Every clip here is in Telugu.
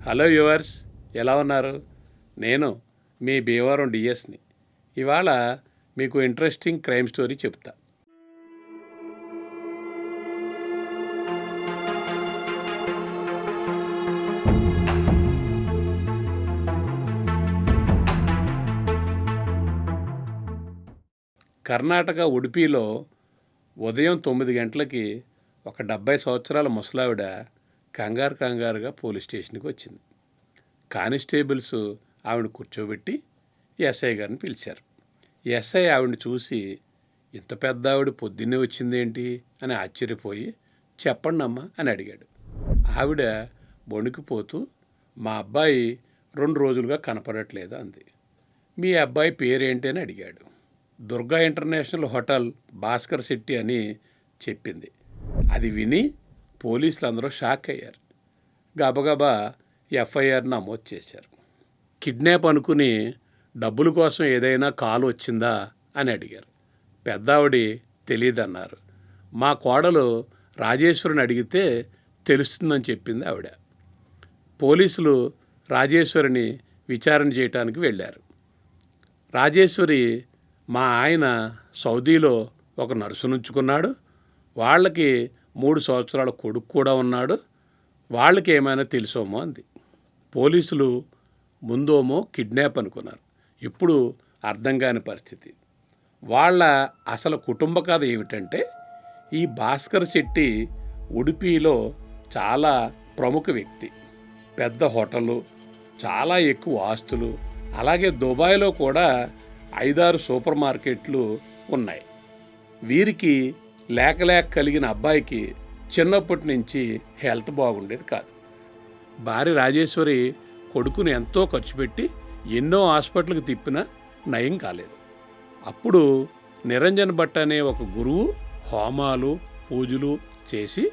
హలో వ్యూవర్స్, ఎలా ఉన్నారు? నేను మీ భీమవరం డిఎస్ని. ఇవాళ మీకు ఇంట్రెస్టింగ్ క్రైమ్ స్టోరీ చెప్తా. కర్ణాటక ఉడిపిలో ఉదయం 9 గంటలకి ఒక 70 సంవత్సరాల ముసలావిడ కంగారుగా పోలీస్ స్టేషన్కి వచ్చింది. కానిస్టేబుల్స్ ఆవిడ కూర్చోబెట్టి ఎస్ఐ గారిని పిలిచారు. ఎస్ఐ ఆవిడని చూసి, ఇంత పెద్ద ఆవిడ పొద్దున్నే వచ్చిందేంటి అని ఆశ్చర్యపోయి, చెప్పండి అమ్మా అని అడిగాడు. ఆవిడ వణికిపోతూ, మా అబ్బాయి 2 రోజులుగా కనపడట్లేదు అంది. మీ అబ్బాయి పేరేంటి అని అడిగాడు. దుర్గా ఇంటర్నేషనల్ హోటల్ భాస్కర్ శెట్టి అని చెప్పింది. అది విని పోలీసులు అందరూ షాక్ అయ్యారు. గబగబా ఎఫ్ఐఆర్ నమోదు చేశారు. కిడ్నాప్ అనుకుని డబ్బుల కోసం ఏదైనా కాల్ వచ్చిందా అని అడిగారు. పెద్దావిడి తెలియదన్నారు. మా కోడలు రాజేశ్వరిని అడిగితే తెలుస్తుందని చెప్పింది ఆవిడ. పోలీసులు రాజేశ్వరిని విచారణ చేయడానికి వెళ్ళారు. రాజేశ్వరి, మా ఆయన సౌదీలో ఒక నర్సును ఉంచుకున్నాడు, వాళ్ళకి 3 సంవత్సరాల కొడుకు కూడా ఉన్నాడు, వాళ్ళకి ఏమైనా తెలుసోమో అంది. పోలీసులు ముందోమో కిడ్నాప్ అనుకున్నారు. ఇప్పుడు అర్థం కాని పరిస్థితి. వాళ్ళ అసలు కుటుంబ కథ ఏమిటంటే, ఈ భాస్కర్ శెట్టి ఉడిపిలో చాలా ప్రముఖ వ్యక్తి. పెద్ద హోటలు, చాలా ఎక్కువ ఆస్తులు, అలాగే దుబాయ్లో కూడా 5-6 సూపర్ మార్కెట్లు ఉన్నాయి. వీరికి లేక కలిగిన అబ్బాయికి చిన్నప్పటి నుంచి హెల్త్ బాగుండేది కాదు. భార్య రాజేశ్వరి కొడుకుని ఎంతో ఖర్చు పెట్టి ఎన్నో హాస్పిటల్కి తిప్పినా నయం కాలేదు. అప్పుడు నిరంజన్ భట్ అనే ఒక గురువు హోమాలు పూజలు చేసి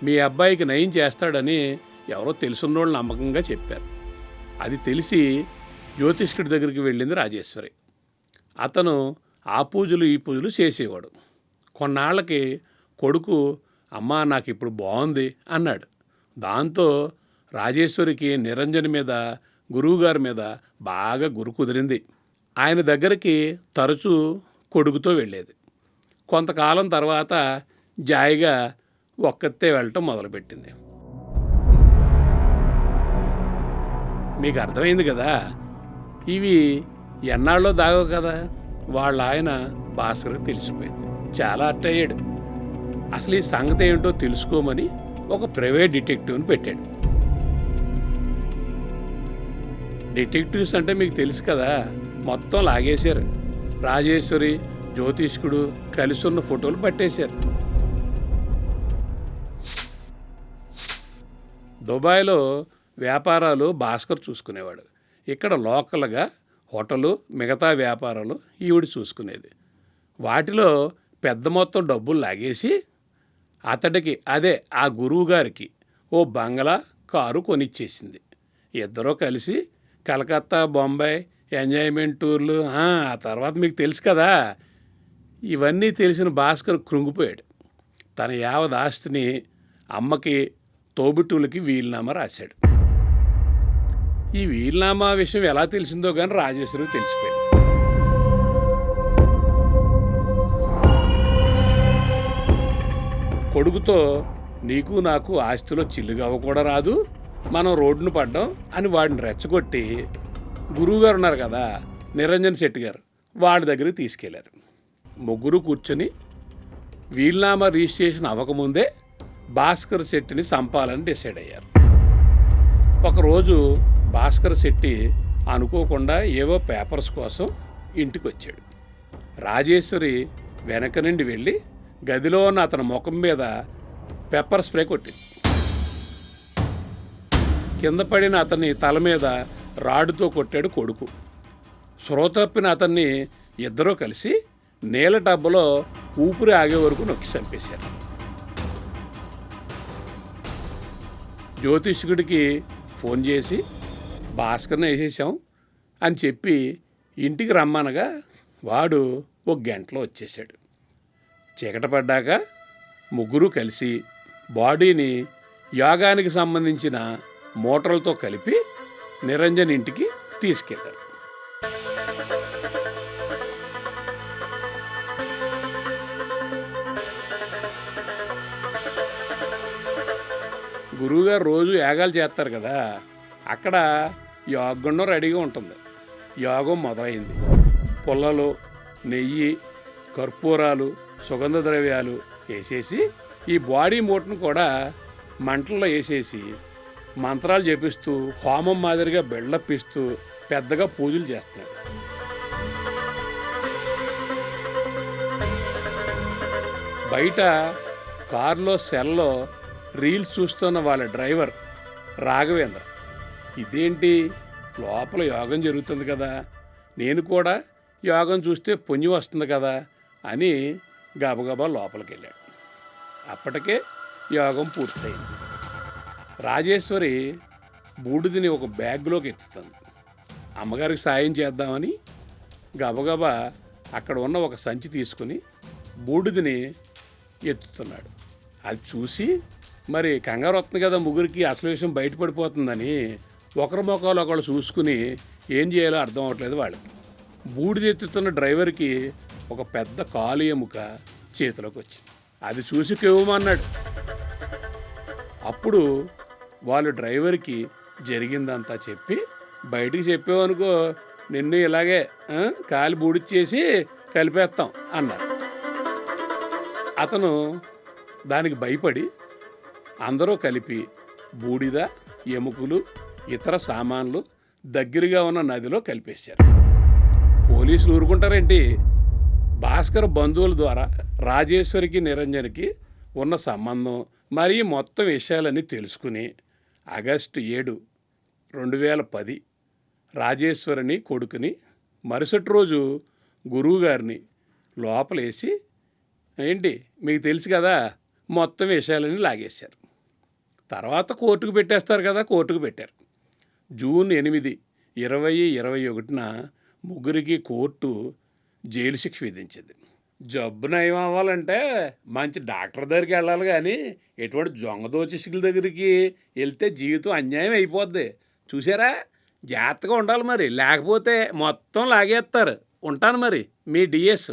మీ అబ్బాయికి నయం చేస్తాడని ఎవరో తెలుసున్నోళ్ళు నమ్మకంగా చెప్పారు. అది తెలిసి జ్యోతిష్కుడి దగ్గరికి వెళ్ళింది రాజేశ్వరి. అతను ఆ పూజలు ఈ పూజలు చేసేవాడు. కొన్నాళ్ళకి కొడుకు, అమ్మా నాకు ఇప్పుడు బాగుంది అన్నాడు. దాంతో రాజేశ్వరికి నిరంజన్ మీద, గురువుగారి మీద బాగా గురి కుదిరింది. ఆయన దగ్గరికి తరచూ కొడుకుతో వెళ్ళేది. కొంతకాలం తర్వాత జాయిగా ఒక్కతే వెళ్ళటం మొదలుపెట్టింది. మీకు అర్థమైంది కదా, ఇవి ఎన్నాళ్ళో దాగవు కదా. వాళ్ళ ఆయన భాస్కర్కి తెలిసిపోయింది. చాలా హర్ట్ అయ్యాడు. అసలు ఈ సంగతి ఏమిటో తెలుసుకోమని ఒక ప్రైవేట్ డిటెక్టివ్ని పెట్టాడు. డిటెక్టివ్స్ అంటే మీకు తెలుసు కదా, మొత్తం లాగేశారు. రాజేశ్వరి, జ్యోతిష్కుడు కలిసి ఉన్న ఫోటోలు పట్టేశారు. దుబాయ్లో వ్యాపారాలు భాస్కర్ చూసుకునేవాడు. ఇక్కడ లోకల్గా హోటలు, మిగతా వ్యాపారాలు ఈవిడ చూసుకునేది. వాటిలో పెద్ద మొత్తం డబ్బులు లాగేసి అతడికి, అదే ఆ గురువు గారికి, ఓ బంగళా, కారు కొనిచ్చేసింది. ఇద్దరూ కలిసి కలకత్తా, బొంబాయి ఎంజాయ్మెంట్ టూర్లు. ఆ తర్వాత మీకు తెలుసు కదా. ఇవన్నీ తెలిసిన భాస్కర్ కృంగిపోయాడు. తన యావత్ ఆస్తిని అమ్మకి, తోబుట్టువులకి వీలునామా రాశాడు. ఈ వీలునామా విషయం ఎలా తెలిసిందో కానీ రాజేశ్వరికి తెలిసిపోయింది. కొడుకుతో, నీకు నాకు ఆస్తిలో చిల్లుగా కూడా రాదు, మనం రోడ్డును పడ్డాం అని వాడిని రెచ్చగొట్టి, గురువుగారు ఉన్నారు కదా నిరంజన్ శెట్టి గారు, వాడి దగ్గరికి తీసుకెళ్లారు. ముగ్గురు కూర్చొని వీలునామా రిజిస్ట్రేషన్ అవ్వకముందే భాస్కర్ శెట్టిని చంపాలని డిసైడ్ అయ్యారు. ఒకరోజు భాస్కర్ శెట్టి అనుకోకుండా ఏవో పేపర్స్ కోసం ఇంటికి వచ్చాడు. రాజేశ్వరి వెనక నుండి వెళ్ళి గదిలో ఉన్న అతని ముఖం మీద పెప్పర్ స్ప్రే కొట్టింది. కింద పడిన అతన్ని తల మీద రాడుతో కొట్టాడు కొడుకు. స్పృహ తప్పిన అతన్ని ఇద్దరూ కలిసి నీళ్ళ టబ్బలో ఊపిరి ఆగే వరకు నొక్కి చంపేశారు. జ్యోతిష్కుడికి ఫోన్ చేసి భాస్కర్ని వేసేసాం అని చెప్పి ఇంటికి రమ్మనగా వాడు 1 గంటలో వచ్చేసాడు. చీకట పడ్డాక ముగ్గురు కలిసి బాడీని యోగానికి సంబంధించిన మోటార్లతో కలిపి నిరంజన్ ఇంటికి తీసుకెళ్లారు. గురువుగారు రోజు యాగాలు చేస్తారు కదా, అక్కడ యాగగుండం రెడీగా ఉంటుంది. యాగం మొదలైంది. పుల్లలు, నెయ్యి, కర్పూరాలు, సుగంధ ద్రవ్యాలు వేసేసి ఈ బాడీ మూటను కూడా మంటల్లో వేసేసి మంత్రాలు జపిస్తూ హోమం మాదిరిగా బిల్డప్ ఇస్తూ పెద్దగా పూజలు చేస్తున్నాడు. బయట కారులో సెల్లో రీల్స్ చూస్తున్న వాళ్ళ డ్రైవర్ రాఘవేంద్ర, ఇదేంటి లోపల యోగం జరుగుతుంది కదా, నేను కూడా యోగం చూస్తే పుణ్యం వస్తుంది కదా అని గబగబా లోపలికి వెళ్ళాడు. అప్పటికే యోగం పూర్తయింది. రాజేశ్వరి బూడిదని ఒక బ్యాగ్లోకి ఎత్తుతుంది. అమ్మగారికి సాయం చేద్దామని గబగబా అక్కడ ఉన్న ఒక సంచి తీసుకుని బూడిదని ఎత్తుతున్నాడు. అది చూసి మరి కంగారు వస్తుంది కదా ముగ్గురికి, అసలు విషయం బయటపడిపోతుందని ఒకరి ముఖాలు ఒకళ్ళు చూసుకుని ఏం చేయాలో అర్థం అవ్వట్లేదు వాళ్ళకి. బూడిద ఎత్తుతున్న డ్రైవర్కి ఒక పెద్ద కాలు ఎముక చేతిలోకి వచ్చింది. అది చూసి కేవమన్నాడు. అప్పుడు వాళ్ళు డ్రైవర్కి జరిగిందంతా చెప్పి, బయటికి చెప్పావనుకో నిన్ను ఇలాగే కాలు బూడిచ్చేసి కలిపేస్తాం అన్నారు. అతను దానికి భయపడి అందరూ కలిపి బూడిద, ఎముకలు, ఇతర సామాన్లు దగ్గరగా ఉన్న నదిలో కలిపేశారు. పోలీసులు ఊరుకుంటారేంటి? భాస్కర్ బంధువుల ద్వారా రాజేశ్వరికి, నిరంజన్కి ఉన్న సంబంధం మరియు మొత్తం విషయాలన్నీ తెలుసుకుని ఆగస్టు 7, 2010 రాజేశ్వరిని కొడుకుని మరుసటి రోజు గురువుగారిని లోపలేసి, ఏంటి మీకు తెలుసు కదా, మొత్తం విషయాలన్నీ లాగేశారు. తర్వాత కోర్టుకు పెట్టేస్తారు కదా, కోర్టుకు పెట్టారు. జూన్ 8, 2021 ముగ్గురికి కోర్టు జైలు శిక్ష విధించింది. జబ్బు నయం అవ్వాలంటే మంచి డాక్టర్ దగ్గరికి వెళ్ళాలి, కానీ ఎటువంటి దొంగదోచిసుకుల దగ్గరికి వెళ్తే జీవితం అన్యాయం అయిపోద్ది. చూసారా, జాగ్రత్తగా ఉండాలి మరి, లేకపోతే మొత్తం లాగేస్తారు. ఉంటాను మరి, మీ డిఎస్.